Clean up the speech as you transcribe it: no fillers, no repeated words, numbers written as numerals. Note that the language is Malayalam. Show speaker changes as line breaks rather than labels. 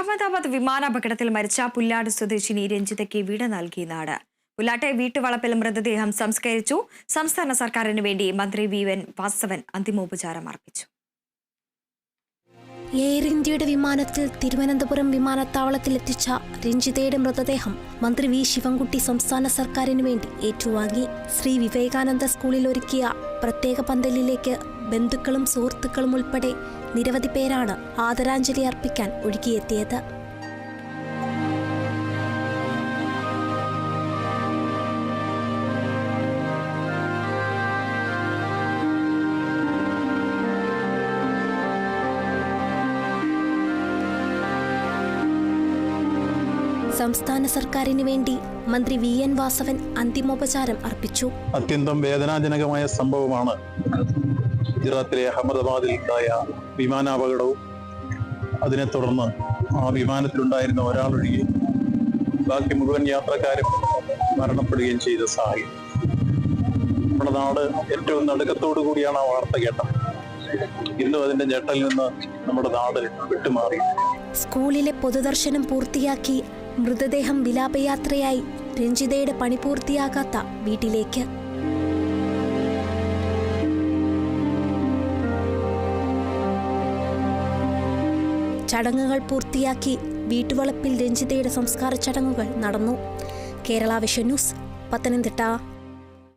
അഹമ്മദാബാദ് വിമാനാപകടത്തിൽ മരിച്ച പുല്ലാട് സ്വദേശിനി രഞ്ജിതയ്ക്ക് വീട് നൽകി നാട്. പുല്ലാട്ടെ വീട്ടുവളപ്പിൽ മൃതദേഹം സംസ്കരിച്ചു. സംസ്ഥാന സർക്കാരിന് വേണ്ടി മന്ത്രി വി.എൻ. വാസവൻ അന്തിമോപചാരം അർപ്പിച്ചു.
എയർ ഇന്ത്യയുടെ വിമാനത്തിൽ തിരുവനന്തപുരം വിമാനത്താവളത്തിലെത്തിച്ച രഞ്ജിതയുടെ മൃതദേഹം മന്ത്രി വി. ശിവൻകുട്ടി സംസ്ഥാന സർക്കാരിന് വേണ്ടി ഏറ്റുവാങ്ങി. ശ്രീ വിവേകാനന്ദ സ്കൂളിൽ ഒരുക്കിയ പ്രത്യേക പന്തലിലേക്ക് ബന്ധുക്കളും സുഹൃത്തുക്കളും ഉൾപ്പെടെ നിരവധി പേരാണ് ആദരാഞ്ജലി അർപ്പിക്കാൻ ഒഴുകിയെത്തിയത്. സംസ്ഥാന സർക്കാരിന് വേണ്ടി മന്ത്രി വി.എൻ. വാസവൻ അന്തിമോപചാരം അർപ്പിച്ചു.
അത്യന്തം വേദനാജനകമായ സംഭവമാണ് ഗുജറാത്തിലെ അഹമ്മദാബാദിലുണ്ടായ വിമാനാപകടവും അതിനെ തുടർന്ന് ആ വിമാനത്തിലുണ്ടായിരുന്ന ഒരാളൊഴികെ ബാക്കി മുഴുവൻ യാത്രക്കാരും മരണപ്പെടുകയും ചെയ്ത സാഹചര്യം. നമ്മുടെ നാട് ഏറ്റവും നടുക്കത്തോടു കൂടിയാണ് ആ വാർത്ത കേട്ടത്. ഇന്നും അതിന്റെ ഞെട്ടലിൽ നിന്ന് നമ്മുടെ നാട് വിട്ടുമാറി.
സ്കൂളിലെ പൊതുദർശനം പൂർത്തിയാക്കി മൃതദേഹം വിലാപയാത്രയായി രഞ്ജിതയുടെ പണി പൂർത്തിയാകാത്ത വീട്ടിലേക്ക്. ചടങ്ങുകൾ പൂർത്തിയാക്കി വീട്ടുവളപ്പിൽ രഞ്ജിതയുടെ സംസ്കാര ചടങ്ങുകൾ നടന്നു. Kerala vision news, Pathanamthitta.